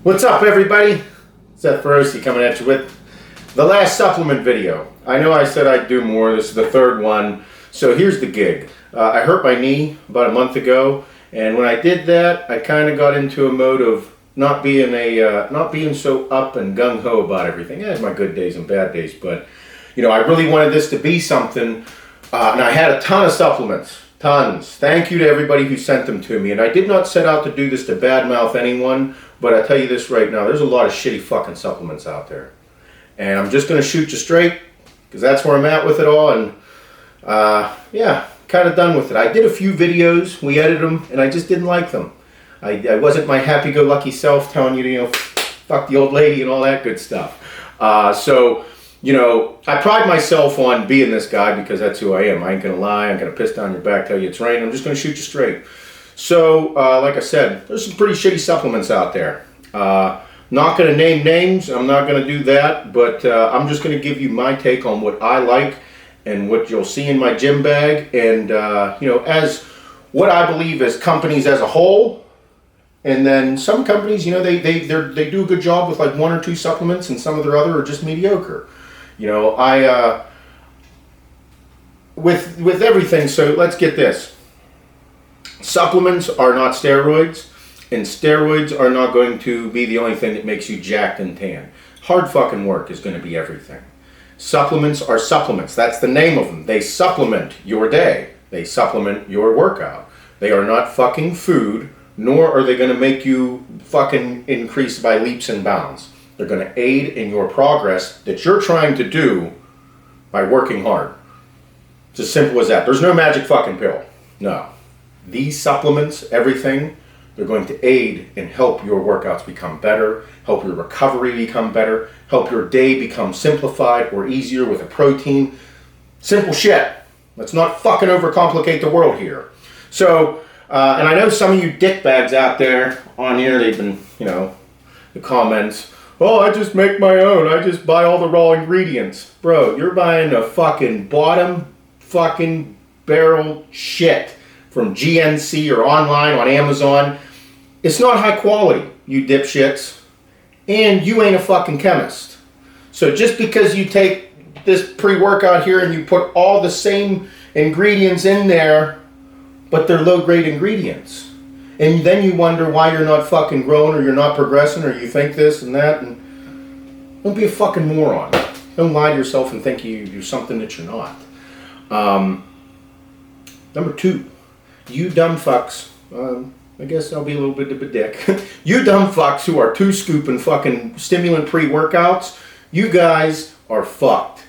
What's up, everybody? Seth Feroce coming at you with the last supplement video. I know I said I'd do more. This is the third one. So here's the gig. I hurt my knee about a month ago, and when I did that, I kind of got into a mode of not being so up and gung-ho about everything. I had my good days and bad days, but I really wanted this to be something, and I had a ton of supplements. Tons. Thank you to everybody who sent them to me. And I did not set out to do this to badmouth anyone, but I tell you this right now, there's a lot of shitty fucking supplements out there. And I'm just going to shoot you straight, because that's where I'm at with it all. And yeah, kind of done with it. I did a few videos, we edited them, and I just didn't like them. I wasn't my happy-go-lucky self telling you, fuck the old lady and all that good stuff. I pride myself on being this guy because that's who I am. I ain't going to lie. I'm going to piss down your back, tell you it's raining. I'm just going to shoot you straight. So, like I said, there's some pretty shitty supplements out there. Not going to name names. I'm not going to do that. But I'm just going to give you my take on what I like and what you'll see in my gym bag. And, as what I believe as companies as a whole. And then some companies, they do a good job with like one or two supplements, and some of their other are just mediocre. With everything, so let's get this. Supplements are not steroids, and steroids are not going to be the only thing that makes you jacked and tan. Hard fucking work is going to be everything. Supplements are supplements. That's the name of them. They supplement your day. They supplement your workout. They are not fucking food, nor are they going to make you fucking increase by leaps and bounds. They're going to aid in your progress that you're trying to do by working hard. It's as simple as that. There's no magic fucking pill. No. These supplements, everything, they're going to aid and help your workouts become better, help your recovery become better, help your day become simplified or easier with a protein. Simple shit. Let's not fucking overcomplicate the world here. So, and I know some of you dickbags out there on here, they've been, the comments, oh, I just make my own. I just buy all the raw ingredients. Bro, you're buying a fucking bottom fucking barrel shit from GNC or online on Amazon. It's not high quality, you dipshits. And you ain't a fucking chemist. So just because you take this pre-workout here and you put all the same ingredients in there, but they're low-grade ingredients. And then you wonder why you're not fucking growing, or you're not progressing, or you think this and that. And don't be a fucking moron. Don't lie to yourself and think you're something that you're not. Number two, you dumb fucks. I guess I'll be a little bit of a dick. You dumb fucks who are two scooping fucking stimulant pre-workouts, you guys are fucked.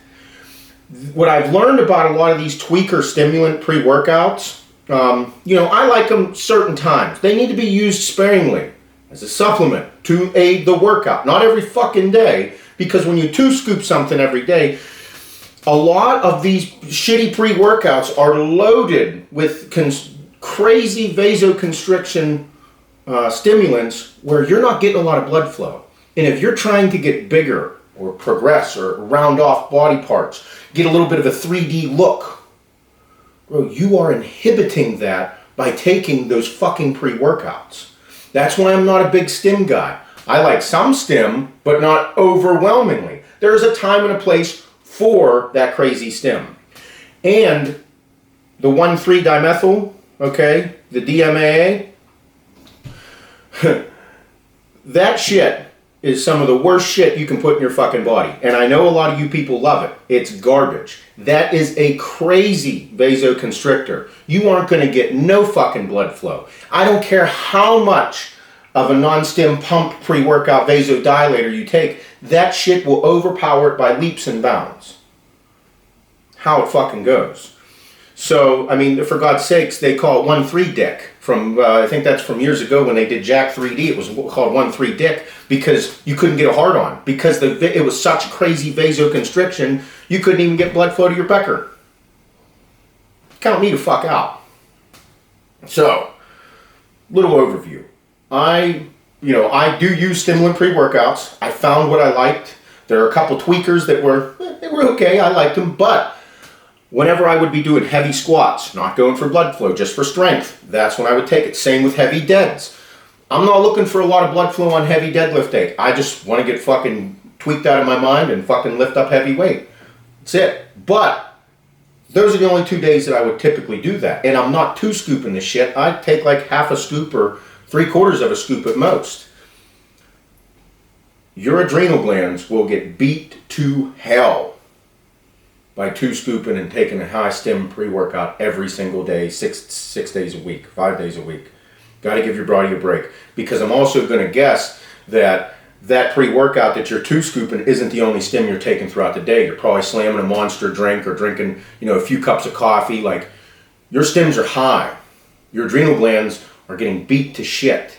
What I've learned about a lot of these tweaker stimulant pre-workouts, I like them certain times. They need to be used sparingly as a supplement to aid the workout. Not every fucking day, because when you two scoop something every day, a lot of these shitty pre-workouts are loaded with crazy vasoconstriction stimulants where you're not getting a lot of blood flow. And if you're trying to get bigger or progress or round off body parts, get a little bit of a 3D look, bro, you are inhibiting that by taking those fucking pre-workouts. That's why I'm not a big stim guy. I like some stim, but not overwhelmingly. There's a time and a place for that crazy stim. And the 1,3-dimethyl, okay, the DMAA, that shit is some of the worst shit you can put in your fucking body. And I know a lot of you people love it. It's garbage. That is a crazy vasoconstrictor. You aren't going to get no fucking blood flow. I don't care how much of a non-stim pump pre-workout vasodilator you take, that shit will overpower it by leaps and bounds. How it fucking goes. So, I mean, for God's sakes, they call it 1,3-dick. I think that's from years ago when they did Jack 3D. It was called 1,3-dick because you couldn't get a hard on. Because it was such crazy vasoconstriction, you couldn't even get blood flow to your pecker. Count me the fuck out. So, little overview. I do use stimulant pre-workouts. I found what I liked. There are a couple tweakers that were okay. I liked them, but whenever I would be doing heavy squats, not going for blood flow, just for strength, that's when I would take it. Same with heavy deads. I'm not looking for a lot of blood flow on heavy deadlift day. I just want to get fucking tweaked out of my mind and fucking lift up heavy weight. That's it. But those are the only 2 days that I would typically do that. And I'm not 2 scooping the shit. I take like half a scoop or 3/4 of a scoop at most. Your adrenal glands will get beat to hell by 2 scooping and taking a high stim pre-workout every single day, six days a week, 5 days a week. Got to give your body a break, because I'm also going to guess that pre-workout that you're 2 scooping isn't the only stim you're taking throughout the day. You're probably slamming a monster drink or drinking, a few cups of coffee. Like, your stims are high. Your adrenal glands are getting beat to shit.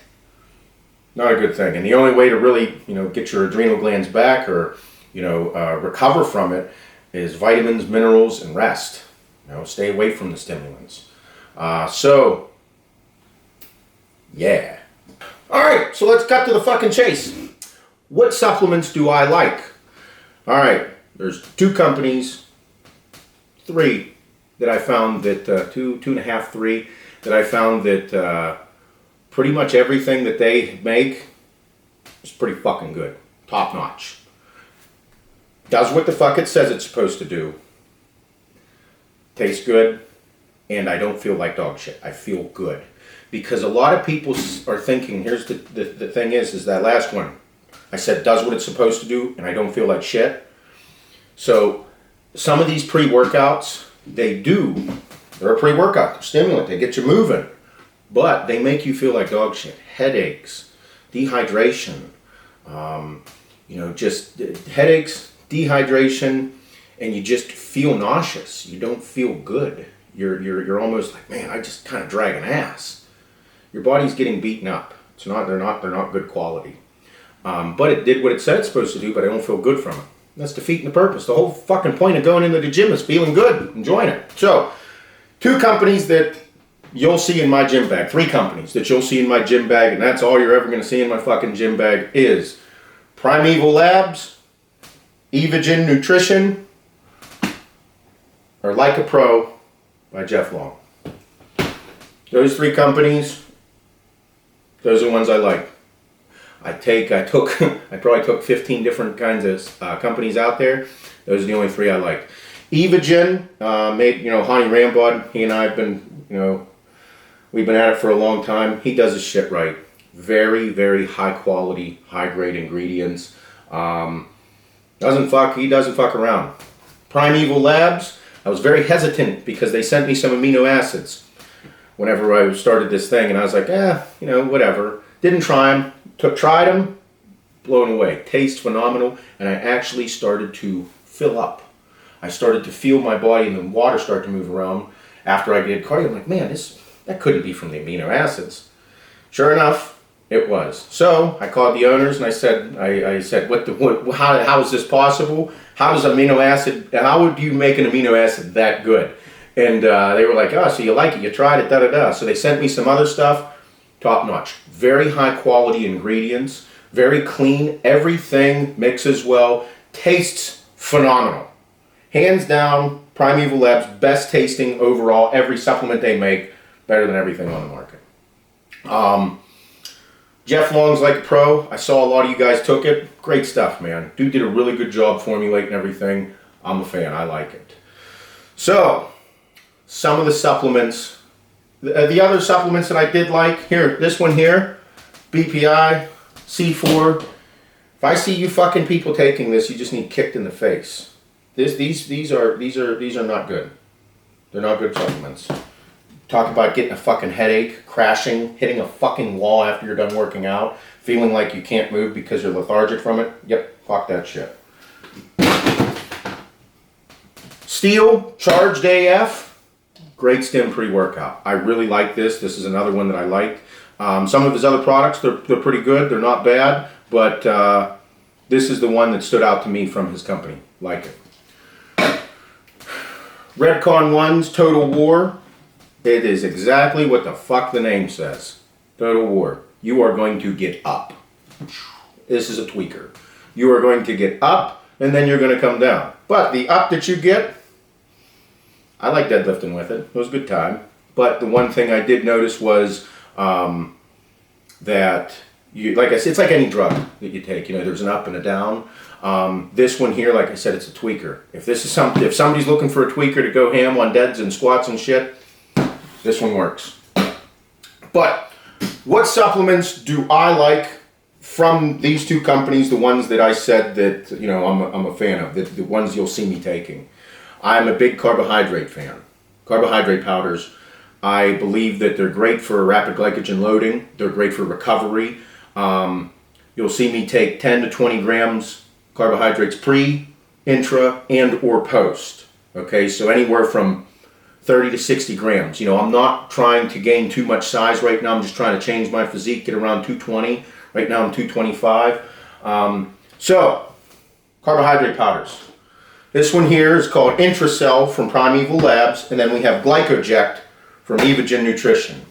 Not a good thing. And the only way to really, get your adrenal glands back or, recover from it is vitamins, minerals, and rest. Stay away from the stimulants. Yeah. All right, so let's cut to the fucking chase. What supplements do I like? All right, there's 2 companies, 3 that I found that, 2.5, 3 that I found that pretty much everything that they make is pretty fucking good. Top notch. Does what the fuck it says it's supposed to do. Tastes good. And I don't feel like dog shit. I feel good. Because a lot of people are thinking, here's the thing is that last one. I said does what it's supposed to do and I don't feel like shit. So some of these pre-workouts, they're a pre-workout, they're stimulant, they get you moving. But they make you feel like dog shit. Headaches, dehydration, just headaches, dehydration, and you just feel nauseous. You don't feel good. You're almost like, man, I just kind of drag an ass. Your body's getting beaten up. They're not good quality. But it did what it said it's supposed to do, but I don't feel good from it. That's defeating the purpose. The whole fucking point of going into the gym is feeling good, enjoying it. So, 2 companies that you'll see in my gym bag, 3 companies that you'll see in my gym bag, and that's all you're ever going to see in my fucking gym bag is Primeval Labs, Evogen Nutrition, or Like a Pro by Jeff Long. Those 3 companies, those are the ones I like. I probably took 15 different kinds of companies out there. Those are the only 3 I like. Evogen, made, Hani Rambod, he and I have been, we've been at it for a long time. He does his shit right. Very, very high quality, high grade ingredients. He doesn't fuck around. Primeval Labs, I was very hesitant because they sent me some amino acids whenever I started this thing, and I was like, whatever. Didn't try them. Tried them, blown away. Taste phenomenal, and I actually started to fill up. I started to feel my body and the water start to move around after I did cardio. I'm like, man, that couldn't be from the amino acids. Sure enough, it was. So I called the owners and I said, how is this possible? How would you make an amino acid that good? And they were like, oh, so you like it, you tried it, da-da-da. So they sent me some other stuff. Top notch. Very high quality ingredients. Very clean. Everything mixes well. Tastes phenomenal. Hands down, Primeval Labs, best tasting overall. Every supplement they make, better than everything on the market. Jeff Long's Like a Pro. I saw a lot of you guys took it. Great stuff, man. Dude did a really good job formulating everything. I'm a fan. I like it. So, some of the supplements. The other supplements that I did like, here, this one here, BPI, C4. If I see you fucking people taking this, you just need kicked in the face. These are not good. They're not good supplements. Talk about getting a fucking headache, crashing, hitting a fucking wall after you're done working out, feeling like you can't move because you're lethargic from it. Yep, fuck that shit. Steel, Charged AF. Great stim pre-workout. I really like this. This is another one that I liked. Some of his other products, they're pretty good. They're not bad. But this is the one that stood out to me from his company. Like it. Redcon 1's Total War. It is exactly what the fuck the name says. Total War. You are going to get up. This is a tweaker. You are going to get up and then you're going to come down. But the up that you get, I like deadlifting with it. It was a good time. But the one thing I did notice was that you, like I said, it's like any drug that you take. You know, there's an up and a down. This one here, like I said, it's a tweaker. If this is something, if somebody's looking for a tweaker to go ham on deads and squats and shit, this one works. But what supplements do I like from these two companies? The ones that I said that, you know, I'm a fan of, the ones you'll see me taking. I'm a big carbohydrate fan. Carbohydrate powders, I believe that they're great for rapid glycogen loading. They're great for recovery. You'll see me take 10 to 20 grams carbohydrates pre, intra, and or post. Okay, so anywhere from 30 to 60 grams. You know, I'm not trying to gain too much size right now. I'm just trying to change my physique, get around 220. Right now I'm 225. So, carbohydrate powders. This one here is called Intracell from Primeval Labs, and then we have Glycoject from Evogen Nutrition.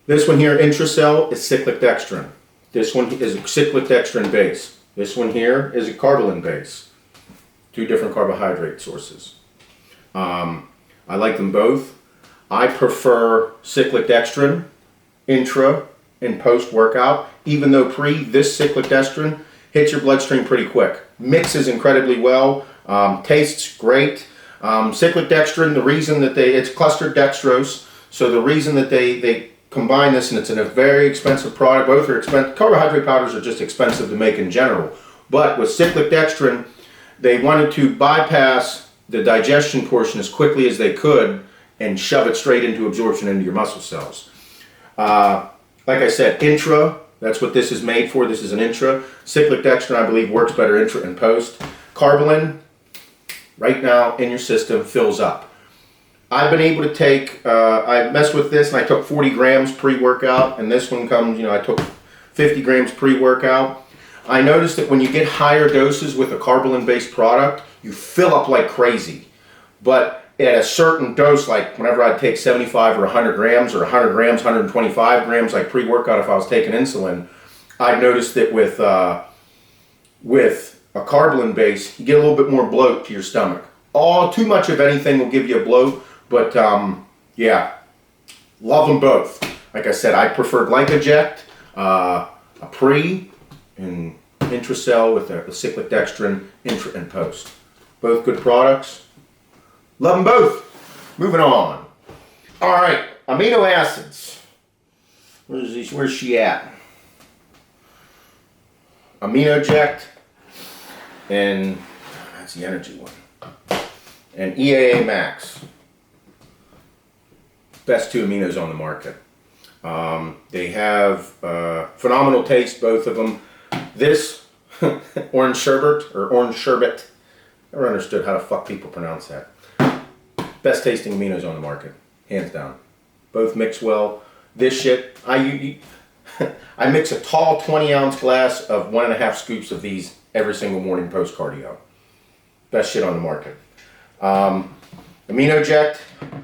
This one here, Intracell, is cyclic dextrin. This one is a cyclic dextrin base. This one here is a carbolin base. Two different carbohydrate sources. I like them both. I prefer cyclic dextrin, intra and post workout, even though pre, this cyclic dextrin hits your bloodstream pretty quick. Mixes incredibly well, tastes great. Cyclic dextrin, the reason that it's clustered dextrose, so the reason that they combine this, and it's in a very expensive product, both are expensive. Carbohydrate powders are just expensive to make in general, but with cyclic dextrin, they wanted to bypass the digestion portion as quickly as they could and shove it straight into absorption into your muscle cells. Like I said, intra, that's what this is made for. This is an intra. Cyclic dextrin, I believe, works better intra and post. Carbolin, right now in your system, fills up. I've been able to take, I messed with this and I took 40 grams pre-workout, and this one comes, you know, I took 50 grams pre-workout. I noticed that when you get higher doses with a carbolin-based product, you fill up like crazy. But at a certain dose, like whenever I'd take 75 or 100 grams, or 100 grams, 125 grams, like pre-workout if I was taking insulin, I'd noticed that with a carbolin base, you get a little bit more bloat to your stomach. Too much of anything will give you a bloat, but yeah, love them both. Like I said, I prefer Glycoject, a pre, and Intracell with a cyclic dextrin, intra and post. Both good products. Love them both. Moving on. All right, amino acids. Where's she at? Aminoject, and that's the energy one. And EAA Max. Best two aminos on the market. They have phenomenal taste, both of them. This orange sherbet, or orange sherbet, never understood how the fuck people pronounce that. Best tasting aminos on the market, hands down. Both mix well. This shit, I mix a tall 20-ounce glass of 1.5 scoops of these every single morning post cardio. Best shit on the market. Aminoject,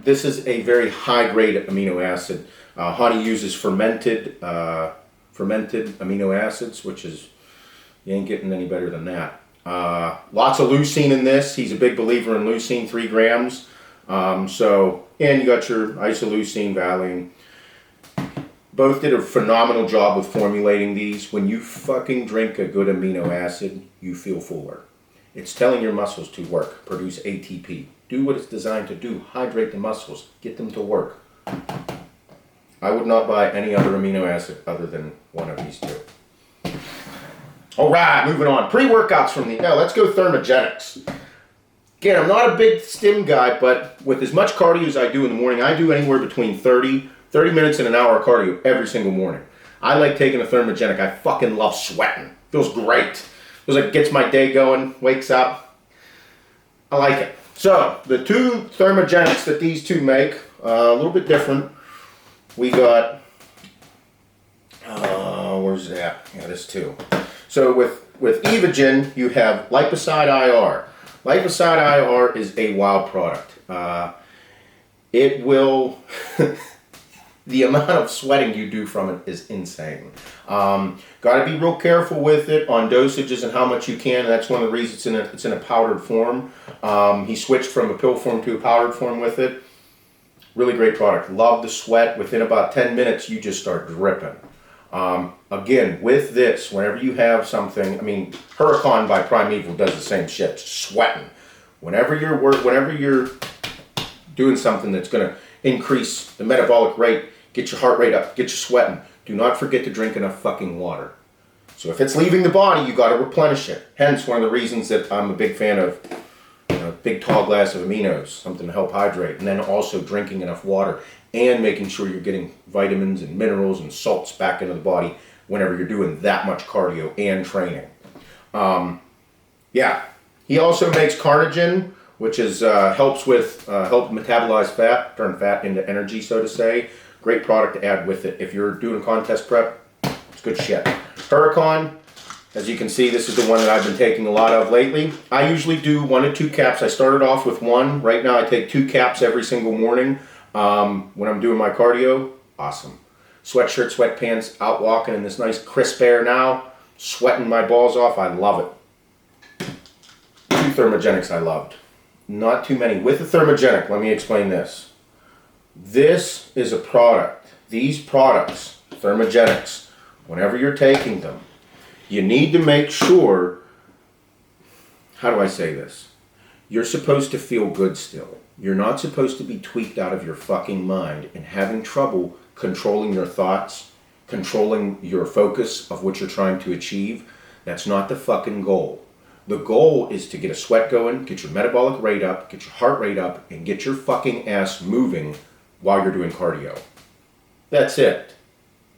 this is a very high grade amino acid. Honey uses fermented amino acids, which is, you ain't getting any better than that. Lots of leucine in this. He's a big believer in leucine, 3 grams. And you got your isoleucine, valine. Both did a phenomenal job with formulating these. When you fucking drink a good amino acid, you feel fuller. It's telling your muscles to work, produce ATP. Do what it's designed to do. Hydrate the muscles. Get them to work. I would not buy any other amino acid other than one of these two. All right, moving on. Pre-workouts from the... Now, let's go Thermogenics. Again, I'm not a big stim guy, but with as much cardio as I do in the morning, I do anywhere between 30 minutes and an hour of cardio every single morning. I like taking a Thermogenic. I fucking love sweating. Feels great. Feels like it gets my day going, wakes up. I like it. So, the two Thermogenics that these two make, a little bit different. We got, where's that? Yeah, this too. So with Evogen, you have Liposide IR. Liposide IR is a wild product. It will, the amount of sweating you do from it is insane. Got to be real careful with it on dosages and how much you can. And that's one of the reasons it's in a powdered form. He switched from a pill form to a powdered form with it. Really great product. Love the sweat. Within about 10 minutes, you just start dripping. Again, with this, whenever you have something, I mean, Huracan by Primeval does the same shit, sweating. Whenever you're doing something that's going to increase the metabolic rate, get your heart rate up, get you sweating, do not forget to drink enough fucking water. So if it's leaving the body, you got to replenish it. Hence, one of the reasons that I'm a big fan of a big tall glass of aminos, something to help hydrate, and then also drinking enough water and making sure you're getting vitamins and minerals and salts back into the body whenever you're doing that much cardio and training. Yeah, he also makes Carnogen, which is helps help metabolize fat, turn fat into energy, so to say. Great product to add with it if you're doing contest prep. It's good shit. Huracan. As you can see, this is the one that I've been taking a lot of lately. I usually do 1 to 2 caps. I started off with 1. Right now I take 2 caps every single morning when I'm doing my cardio. Awesome. Sweatshirt, sweatpants, out walking in this nice crisp air now. Sweating my balls off. I love it. 2 Thermogenics I loved. Not too many. With the Thermogenic, let me explain this. This is a product. These products, Thermogenics, whenever you're taking them, you need to make sure, how do I say this? You're supposed to feel good still. You're not supposed to be tweaked out of your fucking mind and having trouble controlling your thoughts, controlling your focus of what you're trying to achieve. That's not the fucking goal. The goal is to get a sweat going, get your metabolic rate up, get your heart rate up, and get your fucking ass moving while you're doing cardio. That's it.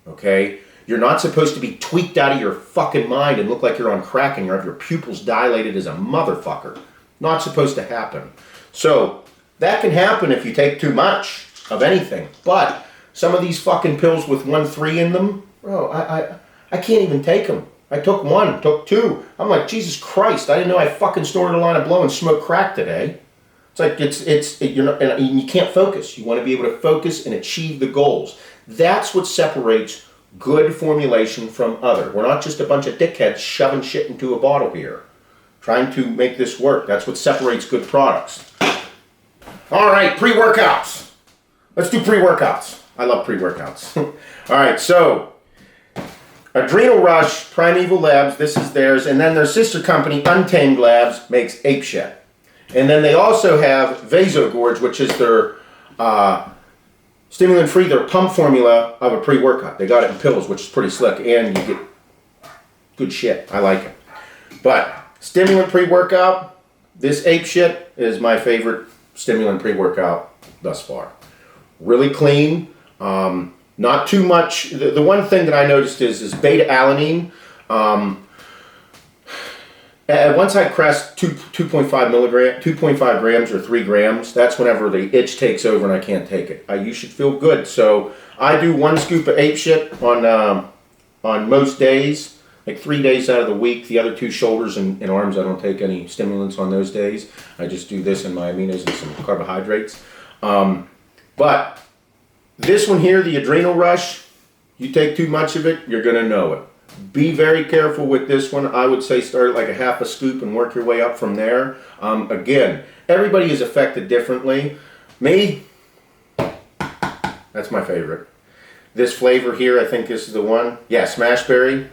Okay? You're not supposed to be tweaked out of your fucking mind and look like you're on crack and you have your pupils dilated as a motherfucker. Not supposed to happen. So, that can happen if you take too much of anything. But some of these fucking pills with 1,3 in them, bro, I can't even take them. I took 1, took 2. I'm like, Jesus Christ, I didn't know I fucking snorted a line of blow and smoked crack today. It's like, you're not, and you can't focus. You want to be able to focus and achieve the goals. That's what separates good formulation from other. We're not just a bunch of dickheads shoving shit into a bottle here, trying to make this work. That's what separates good products. All right, pre-workouts. Let's do pre-workouts. I love pre-workouts. All right, so Adrenal Rush, Primeval Labs, this is theirs, and then their sister company, Untamed Labs, makes apeshit. And then they also have Vasogorge, which is their stimulant-free, their pump formula of a pre-workout. They got it in pills, which is pretty slick, and you get good shit. I like it. But stimulant pre-workout, this ape shit is my favorite stimulant pre-workout thus far. Really clean, not too much. The one thing that I noticed is beta-alanine. Once I crest 2.5 grams or 3 grams, that's whenever the itch takes over and I can't take it. You should feel good. So I do 1 scoop of ape shit on most days, like 3 days out of the week. The other 2 shoulders and arms, I don't take any stimulants on those days. I just do this and my aminos and some carbohydrates. But this one here, the Adrenal Rush, you take too much of it, you're going to know it. Be very careful with this one. I would say start like a half a scoop and work your way up from there. Again, everybody is affected differently. Me, that's my favorite. This flavor here, I think this is the one. Yeah, Smashberry.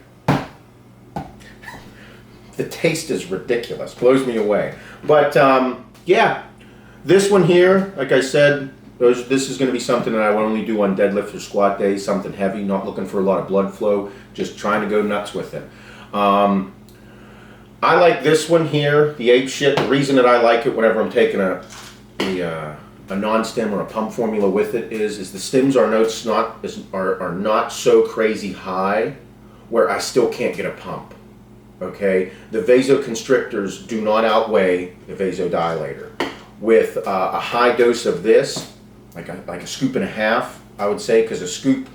The taste is ridiculous. Blows me away. But, yeah, this one here, like I said, this is going to be something that I will only do on deadlift or squat days, something heavy, not looking for a lot of blood flow, just trying to go nuts with it. I like this one here, the ape shit. The reason that I like it whenever I'm taking a non-stim or a pump formula with it is the stims are not so crazy high where I still can't get a pump. Okay, the vasoconstrictors do not outweigh the vasodilator. With a high dose of this, like a scoop and a half, I would say, because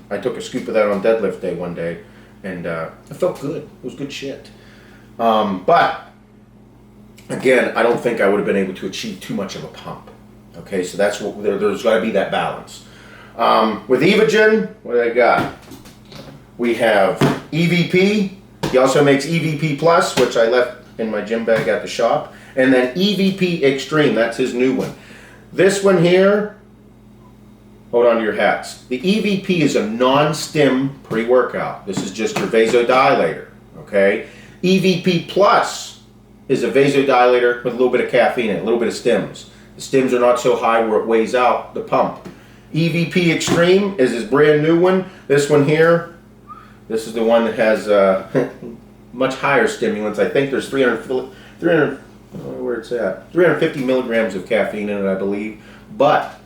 I took a scoop of that on deadlift day one day, and it felt good. It was good shit. But again, I don't think I would have been able to achieve too much of a pump. Okay, so that's what there's got to be that balance. With Evogen, what do I got? We have EVP. He also makes Evp Plus, which I left in my gym bag at the shop. And then Evp Extreme, that's his new one. This one here, hold on to your hats. The EVP is a non-stim pre-workout. This is just your vasodilator, okay? EVP Plus is a vasodilator with a little bit of caffeine in it, a little bit of stims. The stims are not so high where it weighs out the pump. Evp Extreme is this brand new one. This one here, this is the one that has much higher stimulants. I think there's 350 milligrams of caffeine in it, I believe. But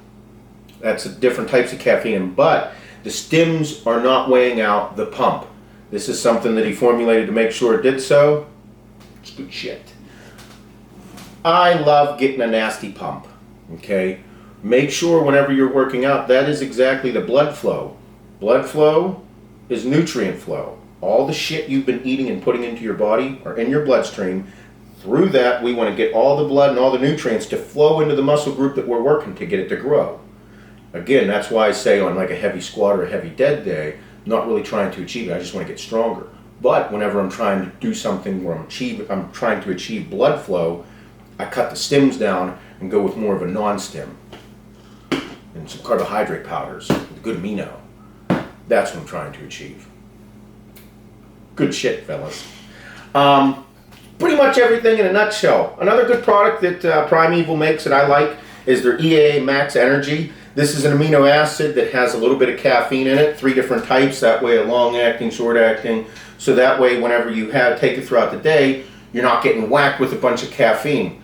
that's different types of caffeine. But the stims are not weighing out the pump. This is something that he formulated to make sure it did so. It's good shit. I love getting a nasty pump. Okay, make sure whenever you're working out, that is exactly the blood flow. Blood flow is nutrient flow. All the shit you've been eating and putting into your body are in your bloodstream. Through that, we want to get all the blood and all the nutrients to flow into the muscle group that we're working to get it to grow. Again, that's why I say on like a heavy squat or a heavy dead day, I'm not really trying to achieve it. I just want to get stronger. But whenever I'm trying to do something where I'm trying to achieve blood flow, I cut the stims down and go with more of a non-stim. And some carbohydrate powders, with good amino. That's what I'm trying to achieve. Good shit, fellas. Pretty much everything in a nutshell. Another good product that Primeval makes that I like is their EAA Max Energy. This is an amino acid that has a little bit of caffeine in it, 3 different types, that way a long-acting, short-acting, so that way whenever you take it throughout the day, you're not getting whacked with a bunch of caffeine.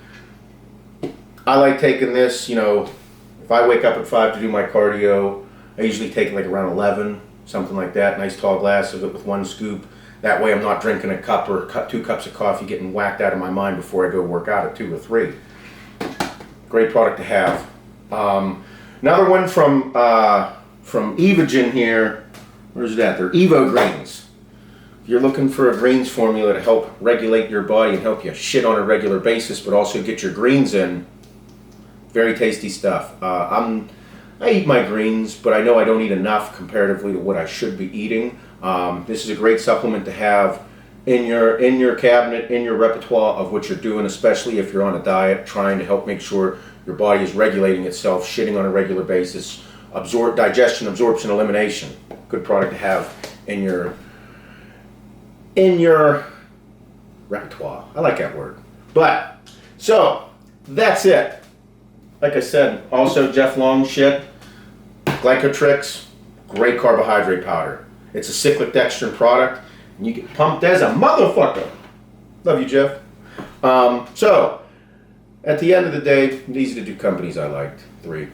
I like taking this, you know, if I wake up at 5 to do my cardio, I usually take it like around 11, something like that, nice tall glass of it with 1 scoop. That way I'm not drinking a cup or 2 cups of coffee getting whacked out of my mind before I go work out at 2 or 3. Great product to have. Another one from Evogen here, where's that? They're Evo Greens. If you're looking for a greens formula to help regulate your body and help you shit on a regular basis, but also get your greens in, very tasty stuff. I eat my greens, but I know I don't eat enough comparatively to what I should be eating. This is a great supplement to have in your cabinet, in your repertoire of what you're doing, especially if you're on a diet, trying to help make sure your body is regulating itself, shitting on a regular basis, digestion, absorption, elimination. Good product to have in your repertoire. I like that word. But, so, that's it. Like I said, also Jeff Long shit, Glycotrix, great carbohydrate powder. It's a cyclic dextrin product, and you get pumped as a motherfucker. Love you, Jeff. So, at the end of the day, these are the 2 companies I liked. 3.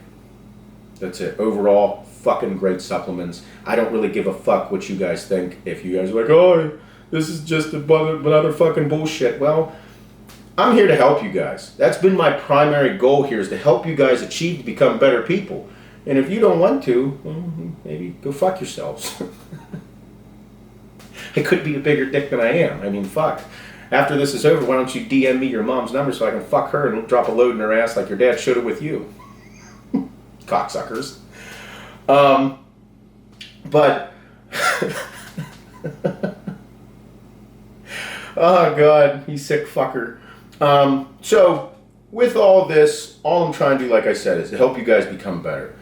That's it. Overall, fucking great supplements. I don't really give a fuck what you guys think. If you guys are like, oh, this is just another fucking bullshit. Well, I'm here to help you guys. That's been my primary goal here, is to help you guys achieve to become better people. And if you don't want to, well, maybe go fuck yourselves. I could be a bigger dick than I am. I mean, fuck. After this is over, why don't you DM me your mom's number so I can fuck her and drop a load in her ass like your dad should have with you. Cocksuckers. But... oh, God. You sick fucker. So, with all this, all I'm trying to do, like I said, is to help you guys become better.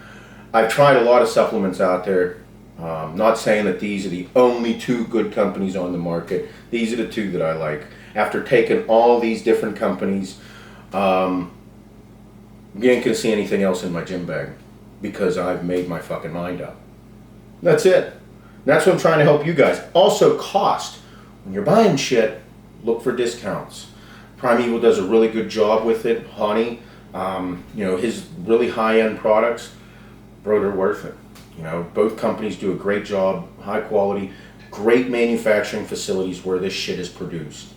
I've tried a lot of supplements out there. Not saying that these are the only 2 good companies on the market. These are the 2 that I like. After taking all these different companies, you ain't gonna see anything else in my gym bag because I've made my fucking mind up. That's it. That's what I'm trying to help you guys. Also, cost. When you're buying shit, look for discounts. Primeval does a really good job with it. Honey, you know, his really high-end products, bro, they're worth it. You know, both companies do a great job, high quality, great manufacturing facilities where this shit is produced.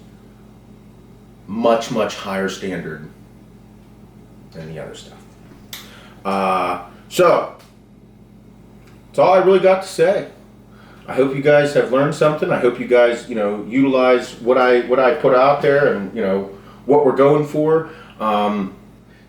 Much, much higher standard than the other stuff. So, that's all I really got to say. I hope you guys have learned something. I hope you guys, you know, utilize what I put out there and, you know, what we're going for.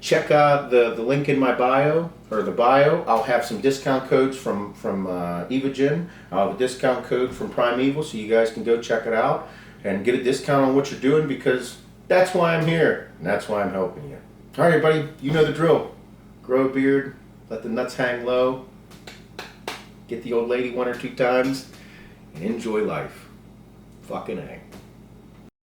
Check out the link in my bio, or the bio. I'll have some discount codes from Evogen. I'll have a discount code from Primeval, so you guys can go check it out and get a discount on what you're doing, because that's why I'm here, and that's why I'm helping you. All right, everybody, you know the drill. Grow a beard, let the nuts hang low, get the old lady 1 or 2 times, and enjoy life. Fucking A.